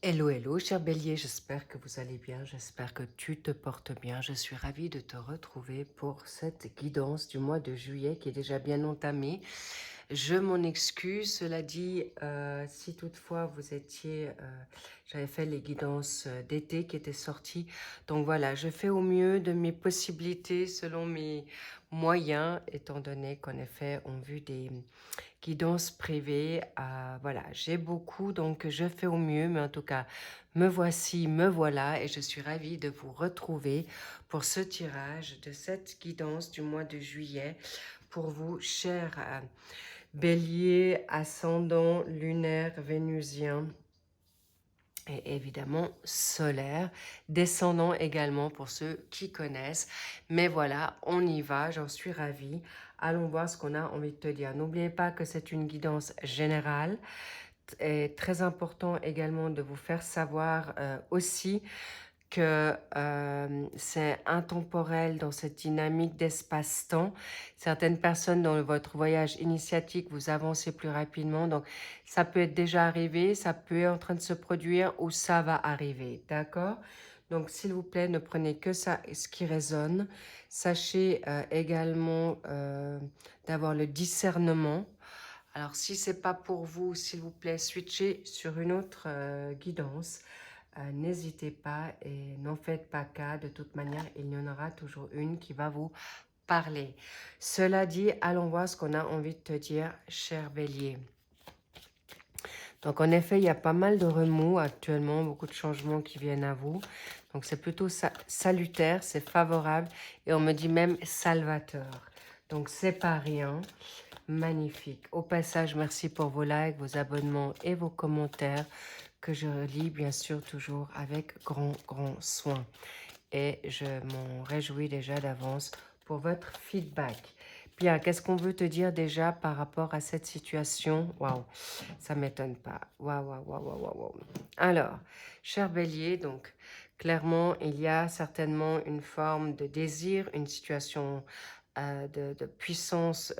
Hello, hello, cher Bélier, j'espère que vous allez bien, j'espère que tu te portes bien. Je suis ravie de te retrouver pour cette guidance du mois de juillet qui est déjà bien entamée. Je m'en excuse, cela dit, si toutefois vous étiez, j'avais fait les guidances d'été qui étaient sorties. Donc voilà, je fais au mieux de mes possibilités selon mes moyens, étant donné qu'en effet, on vu des guidance privée. Voilà, j'ai beaucoup, donc je fais au mieux, mais en tout cas, me voici, me voilà, et je suis ravie de vous retrouver pour ce tirage de cette guidance du mois de juillet pour vous, chers béliers, ascendant, lunaire, vénusien, et évidemment solaire, descendant également pour ceux qui connaissent. Mais voilà, on y va, j'en suis ravie. Allons voir ce qu'on a envie de te dire. N'oubliez pas que c'est une guidance générale. Et très important également de vous faire savoir aussi que c'est intemporel dans cette dynamique d'espace-temps. Certaines personnes dans votre voyage initiatique, vous avancez plus rapidement. Donc, ça peut être déjà arrivé, ça peut être en train de se produire ou ça va arriver. D'accord? Donc, s'il vous plaît, ne prenez que ça, ce qui résonne. Sachez également d'avoir le discernement. Alors, si c'est pas pour vous, s'il vous plaît, switchez sur une autre guidance. N'hésitez pas et n'en faites pas cas. De toute manière, il y en aura toujours une qui va vous parler. Cela dit, allons voir ce qu'on a envie de te dire, cher Bélier. Donc, en effet, il y a pas mal de remous actuellement, beaucoup de changements qui viennent à vous. Donc, c'est plutôt salutaire, c'est favorable et on me dit même salvateur. Donc, c'est pas rien. Magnifique. Au passage, merci pour vos likes, vos abonnements et vos commentaires que je lis bien sûr toujours avec grand soin. Et je m'en réjouis déjà d'avance pour votre feedback. Bien, qu'est-ce qu'on veut te dire déjà par rapport à cette situation? Waouh, ça m'étonne pas. Waouh, waouh, waouh, waouh, waouh. Waouh. Alors, cher Bélier, donc clairement, il y a certainement une forme de désir, une situation de puissance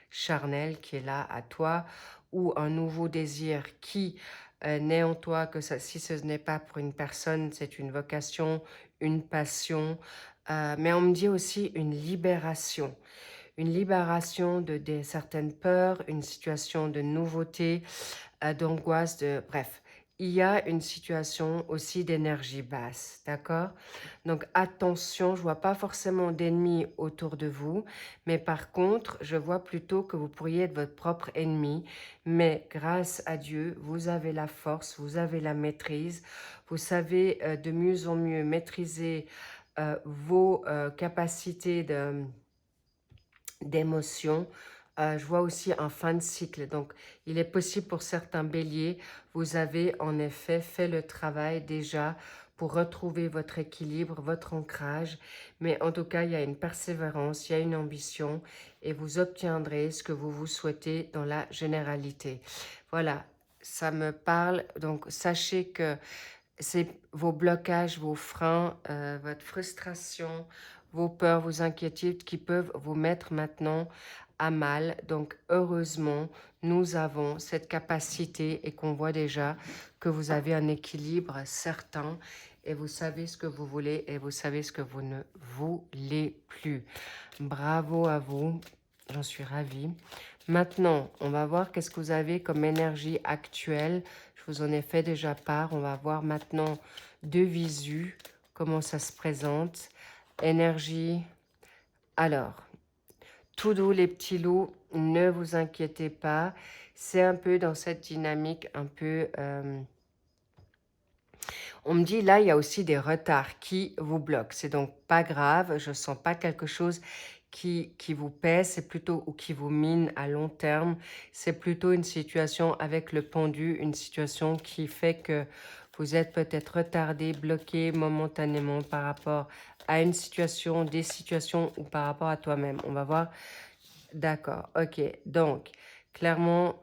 charnelle qui est là à toi, ou un nouveau désir qui naît en toi, que ça, si ce n'est pas pour une personne, c'est une vocation, une passion, mais on me dit aussi une libération de certaines peurs, une situation de nouveauté, d'angoisse, bref. Il y a une situation aussi d'énergie basse, d'accord? Donc attention, je vois pas forcément d'ennemis autour de vous, mais par contre, je vois plutôt que vous pourriez être votre propre ennemi, mais grâce à Dieu, vous avez la force, vous avez la maîtrise, vous savez de mieux en mieux maîtriser vos capacités d'émotion. Je vois aussi un fin de cycle. Donc, il est possible pour certains béliers, vous avez en effet fait le travail déjà pour retrouver votre équilibre, votre ancrage. Mais en tout cas, il y a une persévérance, il y a une ambition et vous obtiendrez ce que vous vous souhaitez dans la généralité. Voilà, ça me parle. Donc, sachez que c'est vos blocages, vos freins, votre frustration, vos peurs, vos inquiétudes qui peuvent vous mettre maintenant à mal. Donc, heureusement, nous avons cette capacité et qu'on voit déjà que vous avez un équilibre certain et vous savez ce que vous voulez et vous savez ce que vous ne voulez plus. Bravo à vous, j'en suis ravie. Maintenant, on va voir qu'est-ce que vous avez comme énergie actuelle. Je vous en ai fait déjà part. On va voir maintenant de visu comment ça se présente. Énergie. Alors, tout doux les petits loups, ne vous inquiétez pas. C'est un peu dans cette dynamique un peu... On me dit là, il y a aussi des retards qui vous bloquent. C'est donc pas grave. Je ne sens pas quelque chose qui vous pèse, c'est plutôt ou qui vous mine à long terme. C'est plutôt une situation avec le pendu, une situation qui fait que vous êtes peut-être retardé, bloqué momentanément par rapport à une situation, des situations ou par rapport à toi-même. On va voir. D'accord, ok. Donc, clairement,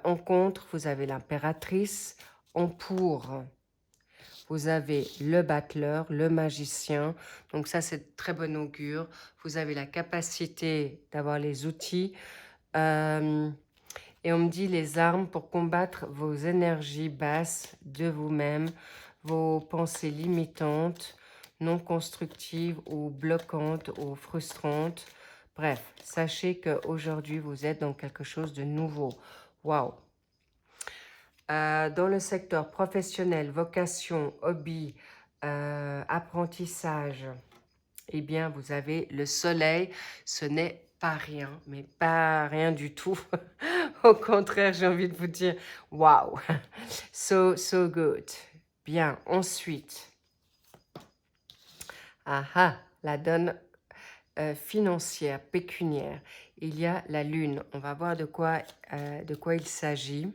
en contre, vous avez l'impératrice. En pour, vous avez le battleur, le magicien. Donc ça, c'est de très bon augure. Vous avez la capacité d'avoir les outils. Euh, Et on me dit les armes pour combattre vos énergies basses de vous-même, vos pensées limitantes, non constructives ou bloquantes ou frustrantes. Bref, sachez qu'aujourd'hui, vous êtes dans quelque chose de nouveau. Waouh! Dans le secteur professionnel, vocation, hobby, apprentissage, eh bien, vous avez le soleil. Ce n'est pas rien, mais pas rien du tout. Au contraire, j'ai envie de vous dire, wow, so good. Bien, ensuite, la donne financière, pécuniaire. Il y a la lune. On va voir de quoi il s'agit.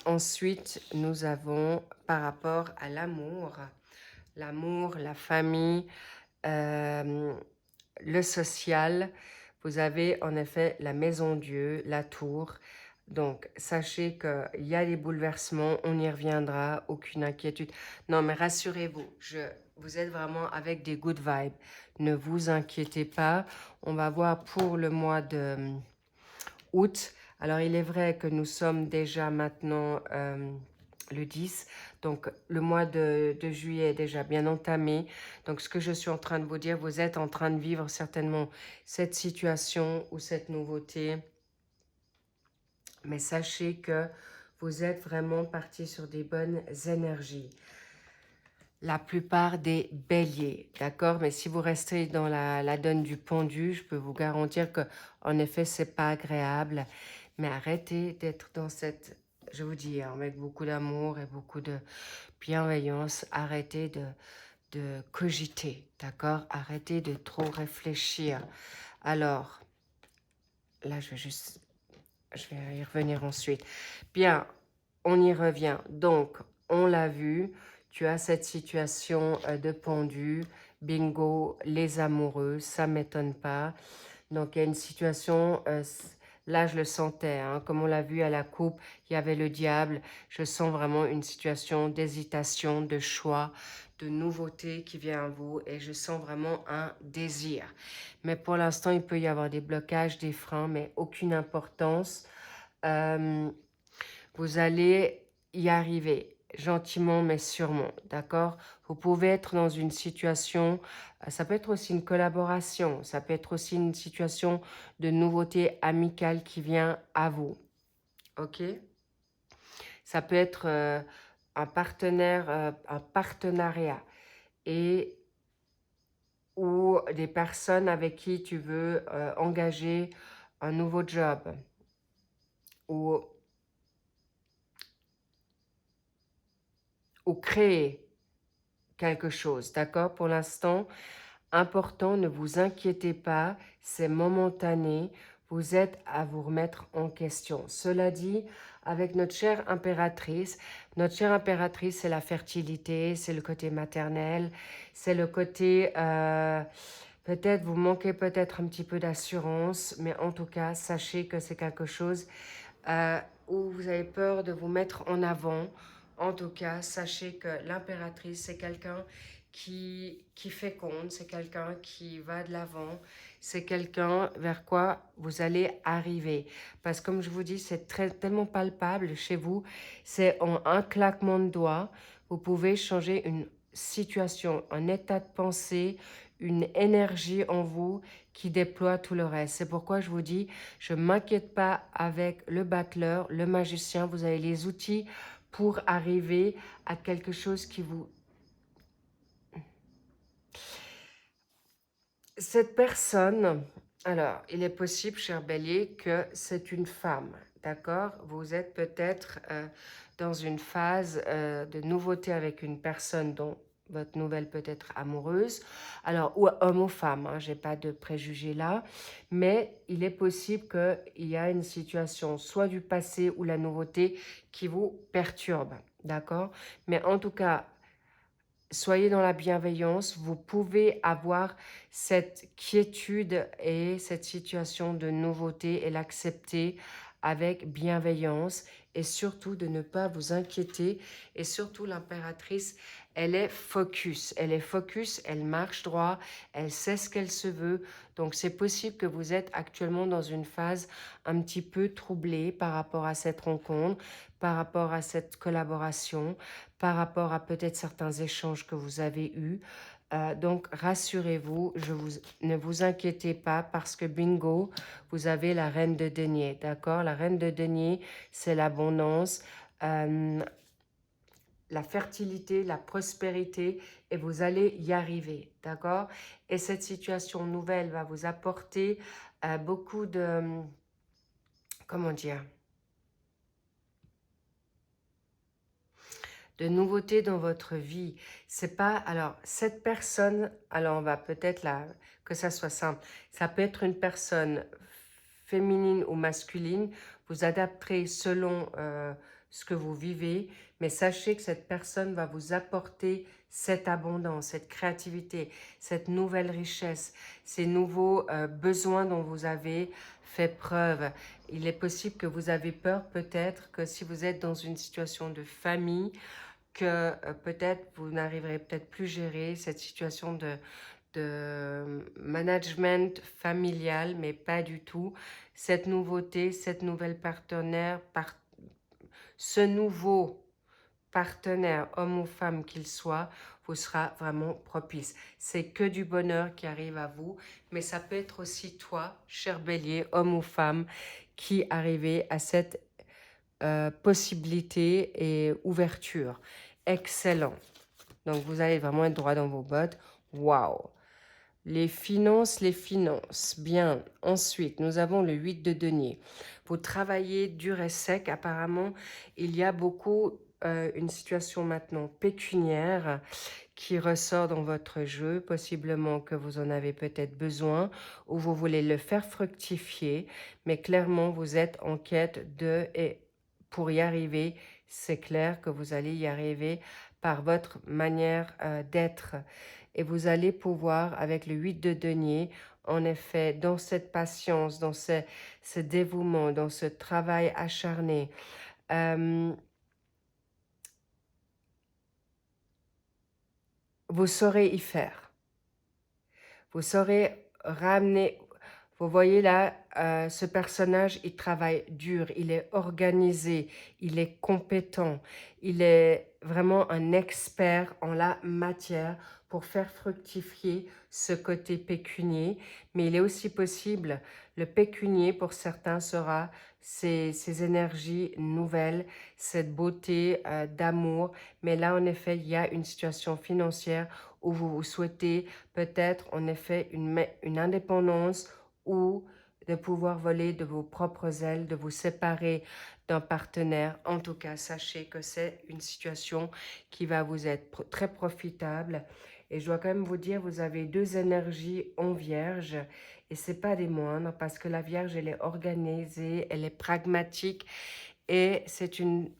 Ensuite, nous avons par rapport à l'amour, la famille, le social. Vous avez en effet la maison Dieu, la tour. Donc, sachez qu'il y a des bouleversements, on y reviendra, aucune inquiétude. Non, mais rassurez-vous, vous êtes vraiment avec des good vibes. Ne vous inquiétez pas. On va voir pour le mois de août. Alors, il est vrai que nous sommes déjà maintenant le 10. Donc, le mois de juillet est déjà bien entamé. Donc, ce que je suis en train de vous dire, vous êtes en train de vivre certainement cette situation ou cette nouveauté. Mais sachez que vous êtes vraiment parti sur des bonnes énergies. La plupart des béliers, d'accord? Mais si vous restez dans la donne du pendu, je peux vous garantir que, en effet, c'est pas agréable. Mais arrêtez d'être dans cette, je vous dis, hein, avec beaucoup d'amour et beaucoup de bienveillance, arrêtez de cogiter, d'accord? Arrêtez de trop réfléchir. Alors, là, je vais y revenir ensuite. Bien, on y revient. Donc, on l'a vu, tu as cette situation de pendu, bingo, les amoureux, ça ne m'étonne pas. Donc, il y a une situation, là je le sentais, hein, comme on l'a vu à la coupe, il y avait le diable. Je sens vraiment une situation d'hésitation, de choix, de nouveauté qui vient à vous et je sens vraiment un désir. Mais pour l'instant, il peut y avoir des blocages, des freins, mais aucune importance. Vous allez y arriver gentiment mais sûrement, d'accord? Vous pouvez être dans une situation, ça peut être aussi une collaboration, ça peut être aussi une situation de nouveauté amicale qui vient à vous, ok? Ça peut être un partenariat et ou des personnes avec qui tu veux engager un nouveau job ou créer quelque chose, d'accord? Pour l'instant, important, ne vous inquiétez pas, c'est momentané, vous êtes à vous remettre en question. Cela dit, avec notre chère impératrice, c'est la fertilité, c'est le côté maternel, c'est le côté, peut-être vous manquez peut-être un petit peu d'assurance, mais en tout cas, sachez que c'est quelque chose où vous avez peur de vous mettre en avant. En tout cas, sachez que l'impératrice, c'est quelqu'un qui féconde, c'est quelqu'un qui va de l'avant, c'est quelqu'un vers quoi vous allez arriver. Parce que comme je vous dis, c'est tellement palpable chez vous, c'est en un claquement de doigts, vous pouvez changer une situation, un état de pensée, une énergie en vous qui déploie tout le reste. C'est pourquoi je vous dis, je ne m'inquiète pas avec le battleur, le magicien, vous avez les outils pour arriver à quelque chose qui vous... Cette personne, alors, il est possible, cher Bélier, que c'est une femme, d'accord? Vous êtes peut-être dans une phase de nouveauté avec une personne dont votre nouvelle peut être amoureuse, alors, ou homme ou femme, hein, je n'ai pas de préjugés là, mais il est possible qu'il y a une situation, soit du passé ou la nouveauté, qui vous perturbe, d'accord? Mais en tout cas, soyez dans la bienveillance, vous pouvez avoir cette quiétude et cette situation de nouveauté et l'accepter avec bienveillance et surtout de ne pas vous inquiéter. Et surtout, l'impératrice, elle est focus. Elle est focus, elle marche droit, elle sait ce qu'elle se veut. Donc, c'est possible que vous êtes actuellement dans une phase un petit peu troublée par rapport à cette rencontre, par rapport à cette collaboration, par rapport à peut-être certains échanges que vous avez eus. Donc, rassurez-vous, ne vous inquiétez pas parce que bingo, vous avez la reine de denier, d'accord? La reine de denier, c'est l'abondance, la fertilité, la prospérité et vous allez y arriver, d'accord? Et cette situation nouvelle va vous apporter beaucoup de, comment dire, de nouveautés dans votre vie. C'est pas, alors, cette personne, alors on va peut-être là, que ça soit simple, ça peut être une personne féminine ou masculine, vous adapterez selon ce que vous vivez, mais sachez que cette personne va vous apporter cette abondance, cette créativité, cette nouvelle richesse, ces nouveaux besoins dont vous avez fait preuve. Il est possible que vous avez peur peut-être que si vous êtes dans une situation de famille, que peut-être vous n'arriverez peut-être plus gérer cette situation de management familial, mais pas du tout. Cette nouveauté, cette nouvelle partenaire, ce nouveau partenaire, homme ou femme qu'il soit, vous sera vraiment propice. C'est que du bonheur qui arrive à vous, mais ça peut être aussi toi, cher bélier, homme ou femme, qui arrivez à cette possibilité et ouverture. Excellent. Donc, vous allez vraiment être droit dans vos bottes. Waouh! Les finances. Bien. Ensuite, nous avons le 8 de denier. Vous travaillez dur et sec. Apparemment, il y a beaucoup une situation maintenant pécuniaire qui ressort dans votre jeu. Possiblement que vous en avez peut-être besoin ou vous voulez le faire fructifier. Mais clairement, vous êtes en quête de... Et pour y arriver, c'est clair que vous allez y arriver par votre manière d'être. Et vous allez pouvoir, avec le 8 de denier, en effet, dans cette patience, dans ce dévouement, dans ce travail acharné, vous saurez y faire. Vous saurez ramener... Vous voyez là, ce personnage, il travaille dur, il est organisé, il est compétent, il est vraiment un expert en la matière pour faire fructifier ce côté pécunier. Mais il est aussi possible, le pécunier pour certains sera ces énergies nouvelles, cette beauté d'amour. Mais là, en effet, il y a une situation financière où vous souhaitez peut-être, en effet, une indépendance ou de pouvoir voler de vos propres ailes, de vous séparer d'un partenaire. En tout cas, sachez que c'est une situation qui va vous être très profitable. Et je dois quand même vous dire, vous avez deux énergies en vierge et c'est pas des moindres parce que la vierge, elle est organisée, elle est pragmatique et c'est une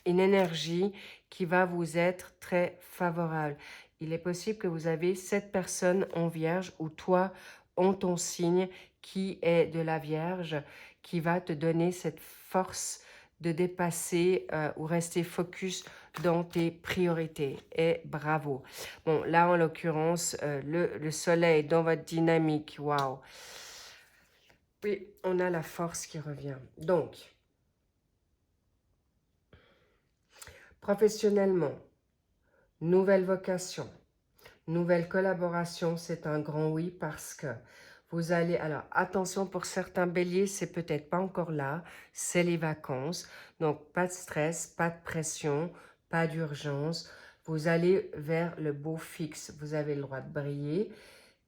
énergie qui va vous être très favorable. Il est possible que vous avez cette personne en vierge ou toi en ton signe qui est de la vierge qui va te donner cette force de dépasser ou rester focus dans tes priorités. Et bravo. Bon, là, en l'occurrence, le soleil dans votre dynamique, waouh. Oui, on a la force qui revient. Donc, professionnellement, nouvelle vocation, nouvelle collaboration, c'est un grand oui parce que vous allez... Alors, attention pour certains béliers, c'est peut-être pas encore là, c'est les vacances. Donc, pas de stress, pas de pression, pas d'urgence. Vous allez vers le beau fixe. Vous avez le droit de briller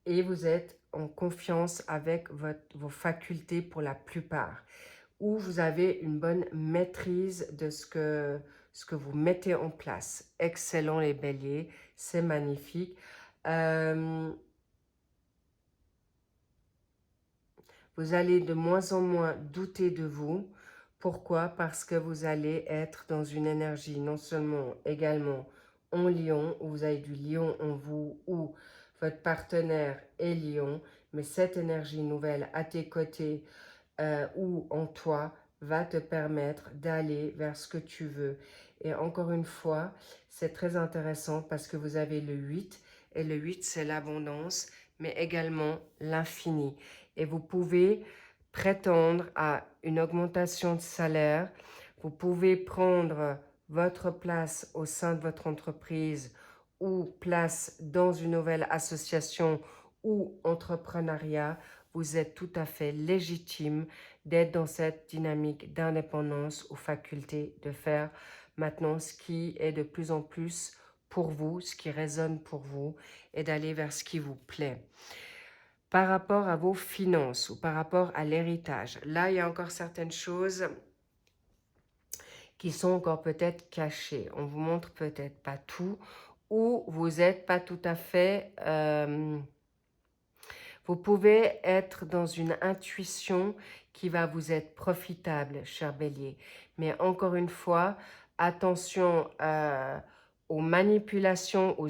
et vous êtes en confiance avec vos facultés pour la plupart. Où vous avez une bonne maîtrise de ce que vous mettez en place. Excellent les béliers, c'est magnifique. Vous allez de moins en moins douter de vous. Pourquoi? Parce que vous allez être dans une énergie non seulement également en lion, où vous avez du lion en vous, ou votre partenaire est lion, mais cette énergie nouvelle à tes côtés ou en toi va te permettre d'aller vers ce que tu veux. Et encore une fois, c'est très intéressant parce que vous avez le 8, et le 8, c'est l'abondance, mais également l'infini. Et vous pouvez prétendre à une augmentation de salaire, vous pouvez prendre votre place au sein de votre entreprise ou place dans une nouvelle association ou entrepreneuriat. Vous êtes tout à fait légitime d'être dans cette dynamique d'indépendance ou faculté de faire maintenant ce qui est de plus en plus pour vous, ce qui résonne pour vous, et d'aller vers ce qui vous plaît. Par rapport à vos finances ou par rapport à l'héritage, là, il y a encore certaines choses qui sont encore peut-être cachées. On vous montre peut-être pas tout, ou vous n'êtes pas tout à fait... vous pouvez être dans une intuition qui va vous être profitable, cher Bélier. Mais encore une fois, attention aux manipulations, aux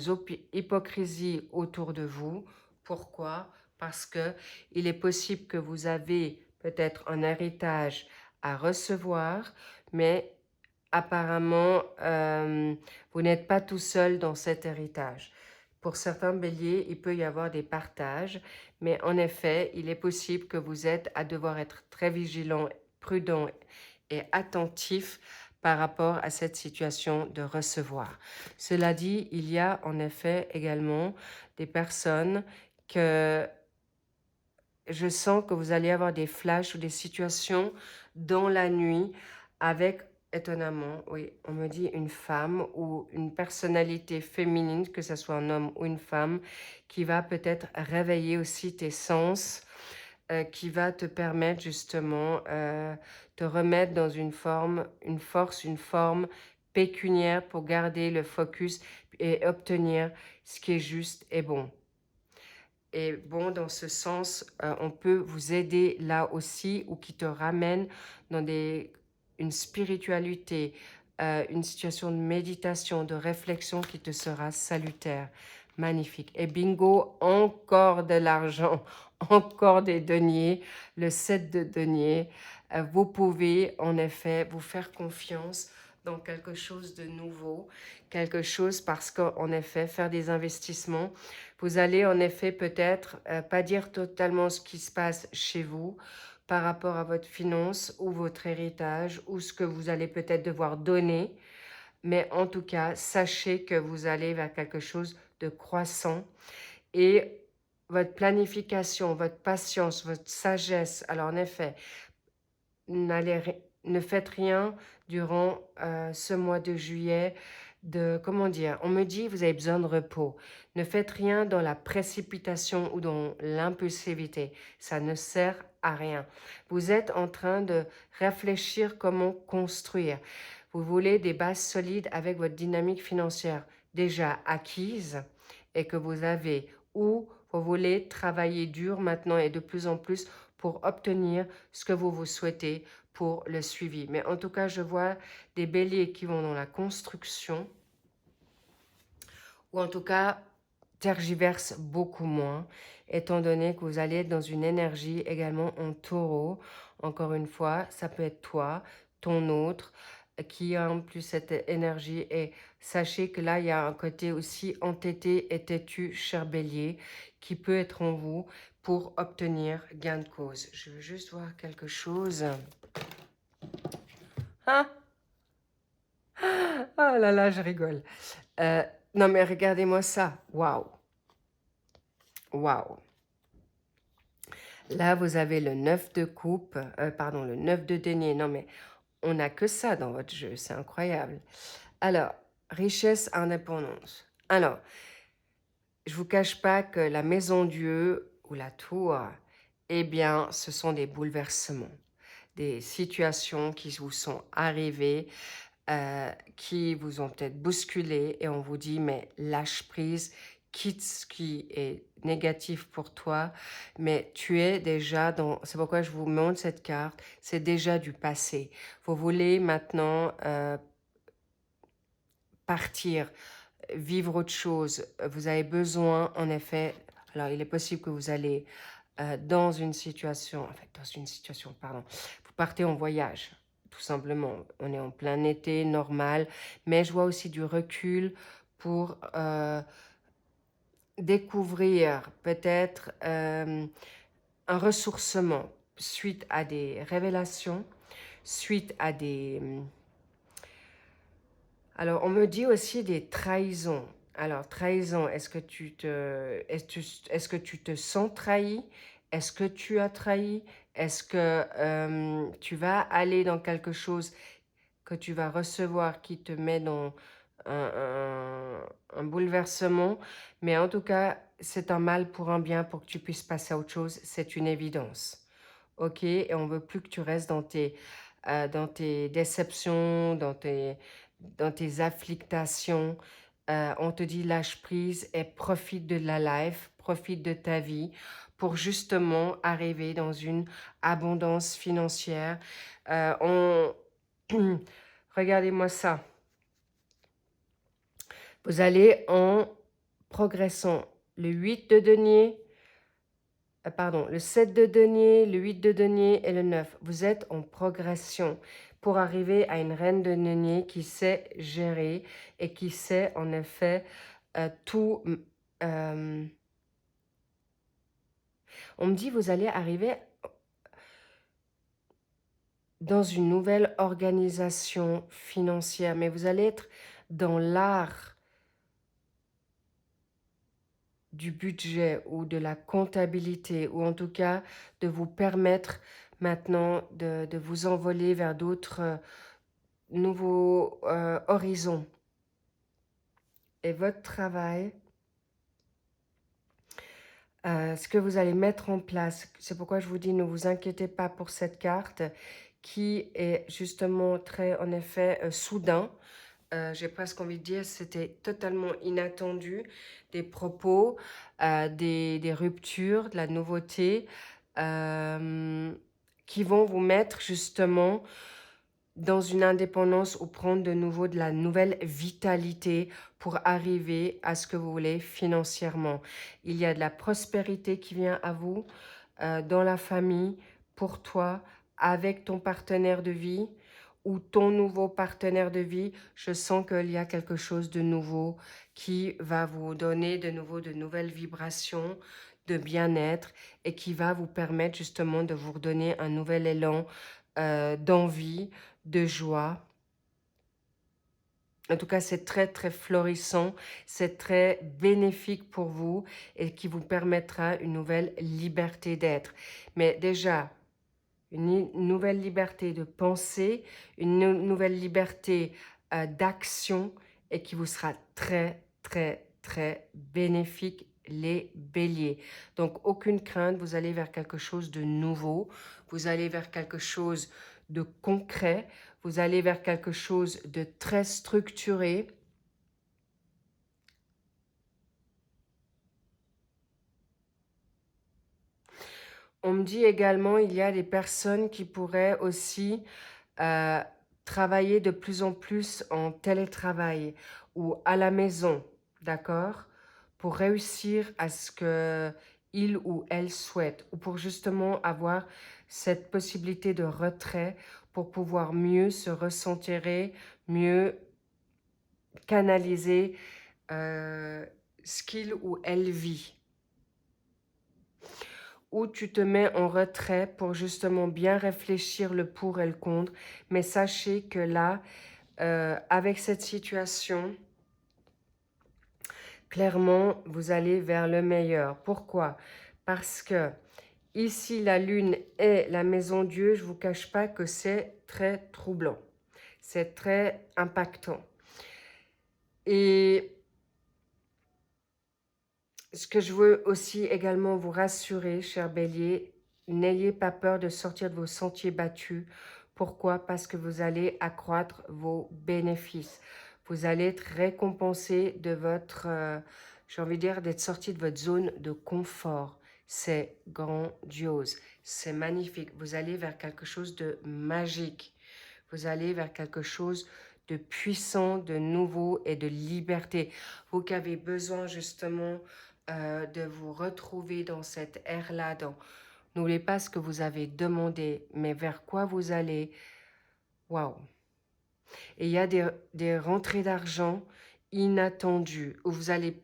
hypocrisies autour de vous. Pourquoi? Parce que il est possible que vous avez peut-être un héritage à recevoir, mais apparemment, vous n'êtes pas tout seul dans cet héritage. Pour certains béliers, il peut y avoir des partages, mais en effet, il est possible que vous êtes à devoir être très vigilant, prudent et attentif par rapport à cette situation de recevoir. Cela dit, il y a en effet également des personnes que je sens que vous allez avoir des flashs ou des situations dans la nuit avec, étonnamment, oui, on me dit une femme ou une personnalité féminine, que ce soit un homme ou une femme, qui va peut-être réveiller aussi tes sens, qui va te permettre justement te remettre dans une forme, une force, une forme pécuniaire pour garder le focus et obtenir ce qui est juste et bon. Et bon, dans ce sens, on peut vous aider là aussi, ou qui te ramène dans une spiritualité, une situation de méditation, de réflexion qui te sera salutaire. Magnifique. Et bingo, encore de l'argent, encore des deniers, le 7 de deniers. Vous pouvez en effet vous faire confiance dans quelque chose de nouveau, quelque chose parce qu'en effet, faire des investissements, vous allez en effet peut-être pas dire totalement ce qui se passe chez vous par rapport à votre finance ou votre héritage ou ce que vous allez peut-être devoir donner. Mais en tout cas, sachez que vous allez vers quelque chose de croissant et votre planification, votre patience, votre sagesse. Alors en effet, ne faites rien durant ce mois de juillet comment dire, on me dit vous avez besoin de repos. Ne faites rien dans la précipitation ou dans l'impulsivité. Ça ne sert à rien. Vous êtes en train de réfléchir comment construire. Vous voulez des bases solides avec votre dynamique financière déjà acquise et que vous avez, ou vous voulez travailler dur maintenant et de plus en plus pour obtenir ce que vous souhaitez pour le suivi. Mais en tout cas, je vois des béliers qui vont dans la construction, ou en tout cas tergiversent beaucoup moins, étant donné que vous allez être dans une énergie également en taureau. Encore une fois, ça peut être toi, ton autre, qui a en plus cette énergie. Et sachez que là, il y a un côté aussi entêté et têtu, cher bélier, qui peut être en vous pour obtenir gain de cause. Je veux juste voir quelque chose. Ah, oh là là, je rigole. Non mais regardez-moi ça. Waouh. Waouh. Là, vous avez le 9 de coupe, pardon, le 9 de denier. Non mais on n'a que ça dans votre jeu, c'est incroyable. Alors, richesse, indépendance. Alors, je ne vous cache pas que la maison Dieu ou la tour, eh bien, ce sont des bouleversements, des situations qui vous sont arrivées, qui vous ont peut-être bousculé et on vous dit, mais lâche prise, quitte ce qui est négatif pour toi, mais tu es déjà dans... C'est pourquoi je vous montre cette carte, c'est déjà du passé. Vous voulez maintenant partir, vivre autre chose. Vous avez besoin, en effet... Alors, il est possible que vous allez dans une situation, pardon, partez en voyage, tout simplement. On est en plein été, normal, mais je vois aussi du recul pour découvrir peut-être un ressourcement suite à des révélations, suite à des... Alors, on me dit aussi des trahisons. Alors, trahison, est-ce que tu te sens trahi? Est-ce que tu as trahi? Est-ce que tu vas aller dans quelque chose que tu vas recevoir qui te met dans un bouleversement? Mais en tout cas, c'est un mal pour un bien pour que tu puisses passer à autre chose. C'est une évidence. Ok? Et on veut plus que tu restes dans tes déceptions, dans tes afflictations. On te dit lâche prise et profite de la life, profite de ta vie pour justement arriver dans une abondance financière. Regardez-moi ça. Vous allez en progressant. Le 8 de denier, pardon, le 7 de denier, le 8 de denier et le 9. Vous êtes en progression pour arriver à une reine de denier qui sait gérer et qui sait en effet tout... on me dit vous allez arriver dans une nouvelle organisation financière, mais vous allez être dans l'art du budget ou de la comptabilité, ou en tout cas de vous permettre maintenant de vous envoler vers d'autres nouveaux horizons. Et votre travail, ce que vous allez mettre en place, c'est pourquoi je vous dis ne vous inquiétez pas pour cette carte qui est justement très en effet soudain. J'ai presque envie de dire c'était totalement inattendu, des propos, des ruptures, de la nouveauté qui vont vous mettre justement dans une indépendance ou prendre de nouveau de la nouvelle vitalité pour arriver à ce que vous voulez financièrement. Il y a de la prospérité qui vient à vous dans la famille, pour toi, avec ton partenaire de vie ou ton nouveau partenaire de vie. Je sens qu'il y a quelque chose de nouveau qui va vous donner de nouveau de nouvelles vibrations, de bien-être et qui va vous permettre justement de vous redonner un nouvel élan d'envie, de joie. En tout cas, c'est très, très florissant, c'est très bénéfique pour vous et qui vous permettra une nouvelle liberté d'être. Mais déjà, une nouvelle liberté de penser, une nouvelle liberté d'action et qui vous sera très, très, très bénéfique, les béliers. Donc, aucune crainte, vous allez vers quelque chose de nouveau, vous allez vers quelque chose de concret, vous allez vers quelque chose de très structuré. On me dit également, il y a des personnes qui pourraient aussi travailler de plus en plus en télétravail ou à la maison, d'accord? Pour réussir à ce que il ou elle souhaite, ou pour justement avoir cette possibilité de retrait pour pouvoir mieux se recentrer, mieux canaliser ce qu'il ou elle vit. Où tu te mets en retrait pour justement bien réfléchir le pour et le contre. Mais sachez que là, avec cette situation, clairement, vous allez vers le meilleur. Pourquoi? Parce que ici, la lune est la maison Dieu. Je ne vous cache pas que c'est très troublant. C'est très impactant. Et ce que je veux aussi également vous rassurer, cher Bélier, n'ayez pas peur de sortir de vos sentiers battus. Pourquoi? Parce que vous allez accroître vos bénéfices. Vous allez être récompensé de votre, j'ai envie de dire, d'être sorti de votre zone de confort. C'est grandiose, c'est magnifique. Vous allez vers quelque chose de magique. Vous allez vers quelque chose de puissant, de nouveau et de liberté. Vous qui avez besoin justement de vous retrouver dans cette ère-là, dans N'oubliez pas ce que vous avez demandé, mais vers quoi vous allez. Waouh! Et il y a des rentrées d'argent inattendues, où vous allez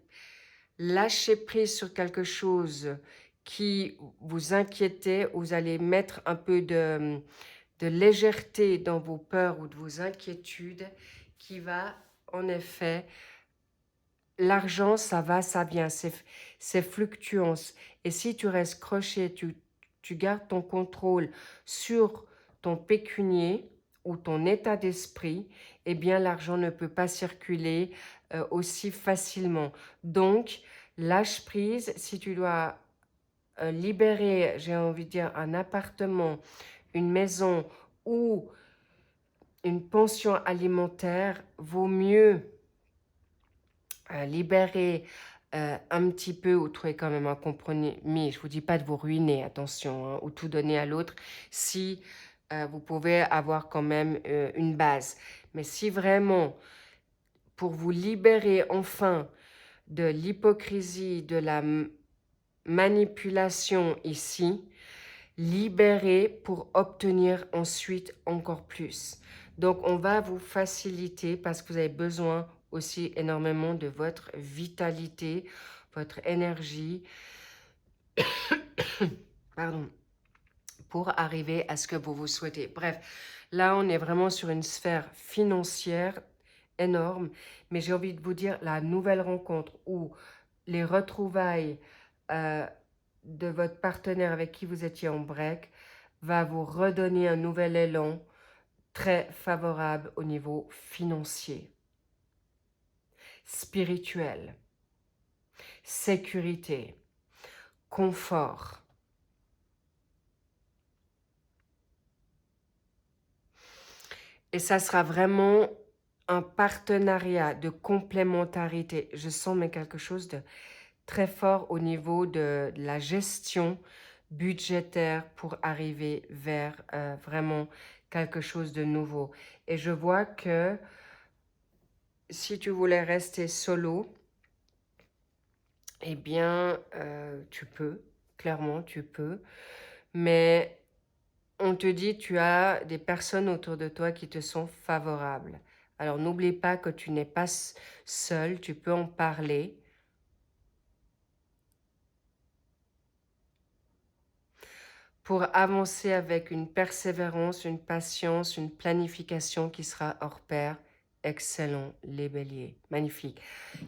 lâcher prise sur quelque chose qui vous inquiétait, où vous allez mettre un peu de légèreté dans vos peurs ou de vos inquiétudes, qui va, en effet, l'argent, ça va, ça vient, c'est fluctuant. Et si tu restes croché, tu gardes ton contrôle sur ton pécunier ou ton état d'esprit, eh bien l'argent ne peut pas circuler aussi facilement. Donc, lâche prise. Si tu dois libérer, j'ai envie de dire, un appartement, une maison ou une pension alimentaire, vaut mieux libérer un petit peu ou trouver quand même un compromis. Je ne vous dis pas de vous ruiner, attention, hein, ou tout donner à l'autre, si vous pouvez avoir quand même une base. Mais si vraiment, pour vous libérer enfin de l'hypocrisie, de la manipulation ici, libérer pour obtenir ensuite encore plus. Donc, on va vous faciliter parce que vous avez besoin aussi énormément de votre vitalité, votre énergie, pardon, pour arriver à ce que vous souhaitez. Bref, là, on est vraiment sur une sphère financière énorme, mais j'ai envie de vous dire, la nouvelle rencontre ou les retrouvailles de votre partenaire avec qui vous étiez en break va vous redonner un nouvel élan très favorable au niveau financier, spirituel, sécurité, confort. Et ça sera vraiment un partenariat de complémentarité. Je sens mais quelque chose de très fort au niveau de la gestion budgétaire pour arriver vers vraiment quelque chose de nouveau. Et je vois que si tu voulais rester solo, eh bien, tu peux, clairement, tu peux. Mais on te dit, tu as des personnes autour de toi qui te sont favorables. Alors, n'oublie pas que tu n'es pas seul, tu peux en parler. Pour avancer avec une persévérance, une patience, une planification qui sera hors pair. Excellent, les béliers. Magnifique.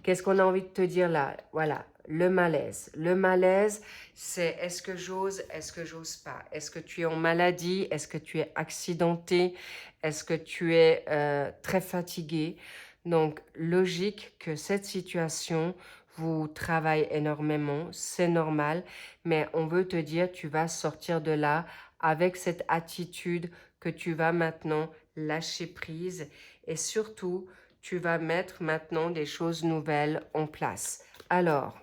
Qu'est-ce qu'on a envie de te dire là? Voilà, le malaise. Le malaise, c'est est-ce que j'ose, est-ce que j'ose pas? Est-ce que tu es en maladie? Est-ce que tu es accidenté? Est-ce que tu es très fatigué? Donc, logique que cette situation vous travaille énormément, c'est normal, mais on veut te dire, tu vas sortir de là avec cette attitude que tu vas maintenant lâcher prise et surtout, tu vas mettre maintenant des choses nouvelles en place. Alors,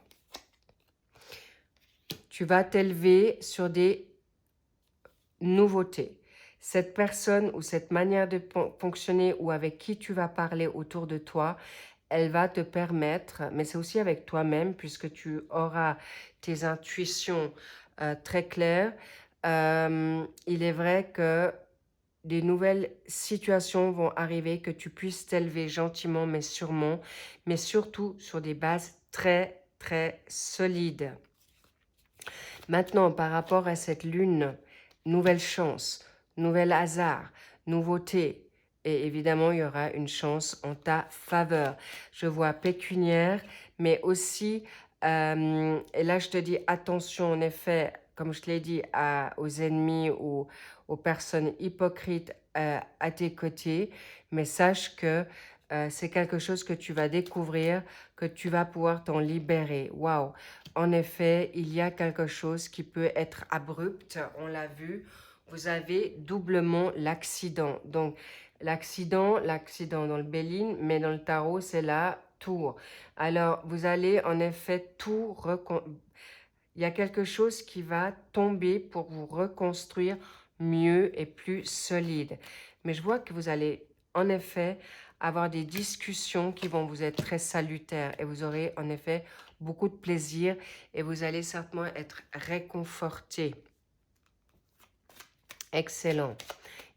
tu vas t'élever sur des nouveautés. Cette personne ou cette manière de fonctionner ou avec qui tu vas parler autour de toi, elle va te permettre, mais c'est aussi avec toi-même puisque tu auras tes intuitions très claires. Il est vrai que des nouvelles situations vont arriver, que tu puisses t'élever gentiment mais sûrement, mais surtout sur des bases très, très solides. Maintenant, par rapport à cette lune, nouvelle chance, nouvel hasard, nouveauté, et évidemment, il y aura une chance en ta faveur. Je vois pécuniaire, mais aussi, et là je te dis attention en effet, comme je te l'ai dit, aux ennemis ou aux personnes hypocrites à tes côtés, mais sache que c'est quelque chose que tu vas découvrir, que tu vas pouvoir t'en libérer. Waouh! En effet, il y a quelque chose qui peut être abrupt, on l'a vu. Vous avez doublement l'accident. Donc, l'accident dans le Béline, mais dans le tarot, c'est la tour. Alors, vous allez en effet tout il y a quelque chose qui va tomber pour vous reconstruire mieux et plus solide. Mais je vois que vous allez en effet avoir des discussions qui vont vous être très salutaires et vous aurez en effet beaucoup de plaisir et vous allez certainement être réconforté. Excellent.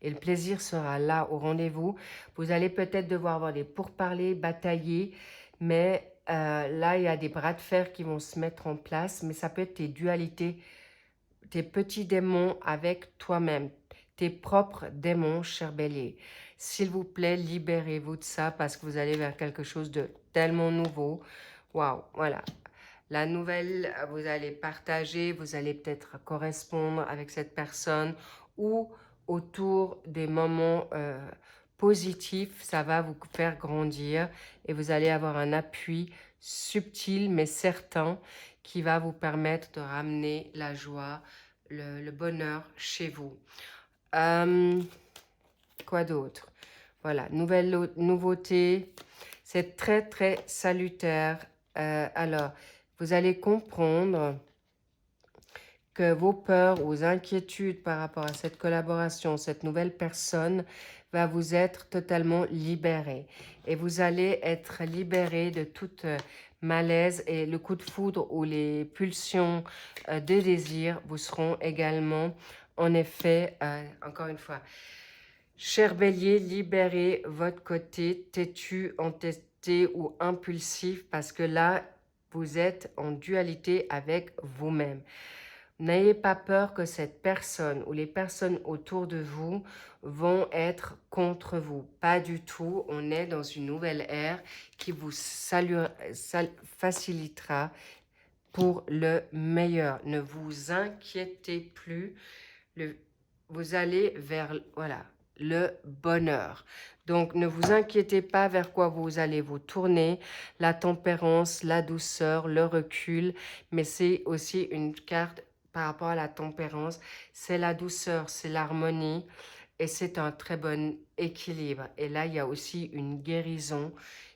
Et le plaisir sera là au rendez-vous. Vous allez peut-être devoir avoir des pourparlers, batailler, mais là, il y a des bras de fer qui vont se mettre en place, mais ça peut être tes dualités, tes petits démons avec toi-même, tes propres démons, cher Bélier. S'il vous plaît, libérez-vous de ça parce que vous allez vers quelque chose de tellement nouveau. Waouh, voilà. La nouvelle, vous allez partager, vous allez peut-être correspondre avec cette personne ou autour des moments positifs, ça va vous faire grandir et vous allez avoir un appui subtil mais certain qui va vous permettre de ramener la joie, le bonheur chez vous. Quoi d'autre? Voilà, nouvelle nouveauté, c'est très très salutaire. Alors, vous allez comprendre que vos peurs, vos inquiétudes par rapport à cette collaboration, cette nouvelle personne va vous être totalement libérée. Et vous allez être libéré de toute malaise et le coup de foudre ou les pulsions de désir vous seront également, en effet, encore une fois, cher Bélier, libérez votre côté têtu, entêté ou impulsif parce que là, vous êtes en dualité avec vous-même. N'ayez pas peur que cette personne ou les personnes autour de vous vont être contre vous. Pas du tout. On est dans une nouvelle ère qui vous facilitera pour le meilleur. Ne vous inquiétez plus. Vous allez vers voilà, le bonheur. Donc, ne vous inquiétez pas vers quoi vous allez vous tourner. La tempérance, la douceur, le recul. Mais c'est aussi une carte par rapport à la tempérance. C'est la douceur, c'est l'harmonie. Et c'est un très bon équilibre. Et là, il y a aussi une guérison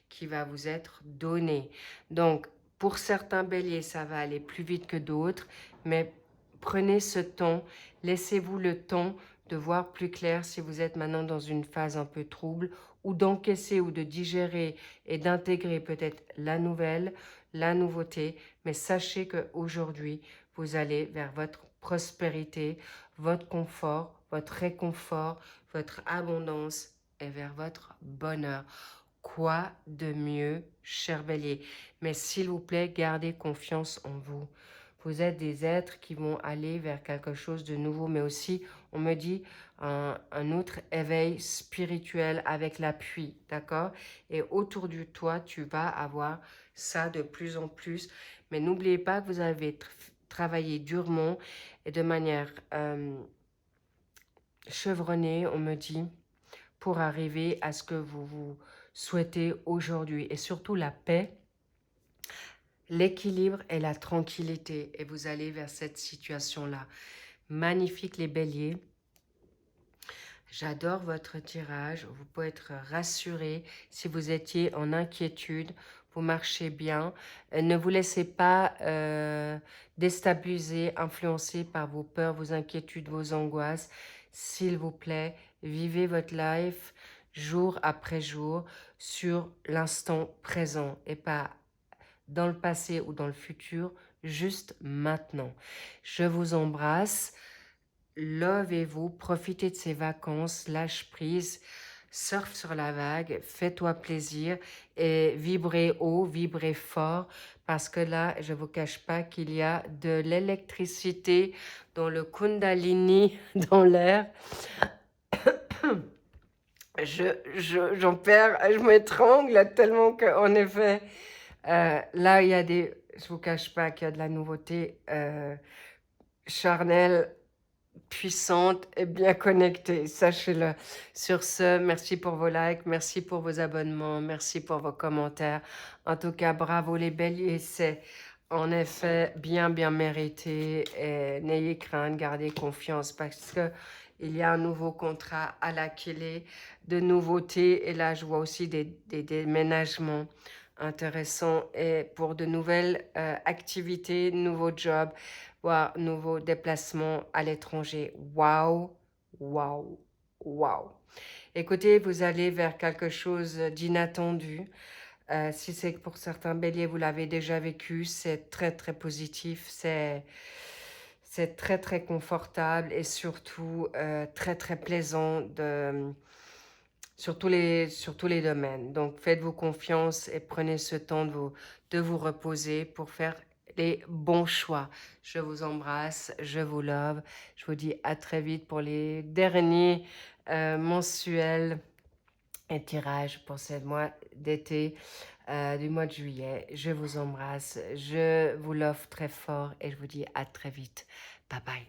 qui va vous être donnée. Donc, pour certains béliers, ça va aller plus vite que d'autres. Mais prenez ce temps, laissez-vous le temps de voir plus clair si vous êtes maintenant dans une phase un peu trouble ou d'encaisser ou de digérer et d'intégrer peut-être la nouvelle, la nouveauté. Mais sachez qu'aujourd'hui, vous allez vers votre prospérité, votre confort, votre réconfort, votre abondance et vers votre bonheur. Quoi de mieux, cher Bélier? Mais s'il vous plaît, gardez confiance en vous. Vous êtes des êtres qui vont aller vers quelque chose de nouveau, mais aussi, on me dit, un autre éveil spirituel avec l'appui, d'accord? Et autour de toi, tu vas avoir ça de plus en plus. Mais n'oubliez pas que vous avez travaillé durement et de manière chevronnée, on me dit, pour arriver à ce que vous souhaitez aujourd'hui. Et surtout la paix, l'équilibre et la tranquillité. Et vous allez vers cette situation-là. Magnifique les béliers. J'adore votre tirage. Vous pouvez être rassuré si vous étiez en inquiétude. Vous marchez bien. Ne vous laissez pas déstabiliser, influencer par vos peurs, vos inquiétudes, vos angoisses. S'il vous plaît, vivez votre life jour après jour sur l'instant présent et pas dans le passé ou dans le futur, juste maintenant. Je vous embrasse. Lovez-vous, profitez de ces vacances, lâche prise, surfe sur la vague, fais-toi plaisir et vibrez haut, vibrez fort parce que là, je ne vous cache pas qu'il y a de l'électricité dans le Kundalini, dans l'air. J'en perds, je m'étrangle tellement qu'en effet, là, il y a des... Je ne vous cache pas qu'il y a de la nouveauté charnelle, puissante et bien connectée, sachez-le. Sur ce, merci pour vos likes, merci pour vos abonnements, merci pour vos commentaires. En tout cas, bravo les béliers, c'est en effet bien mérité. Et n'ayez crainte, gardez confiance parce que il y a un nouveau contrat à la clé, de nouveautés. Et là, je vois aussi des déménagements intéressants et pour de nouvelles activités, nouveaux jobs, voire nouveaux déplacements à l'étranger. Waouh, waouh, waouh. Écoutez, vous allez vers quelque chose d'inattendu. Si c'est que pour certains béliers, vous l'avez déjà vécu, c'est très positif. C'est très, très confortable et surtout très, très plaisant sur tous les domaines. Donc, faites-vous confiance et prenez ce temps de vous reposer pour faire les bons choix. Je vous embrasse, je vous love. Je vous dis à très vite pour les derniers mensuels et tirages pour ce mois d'été, du mois de juillet. Je vous embrasse, je vous love très fort et je vous dis à très vite. Bye bye.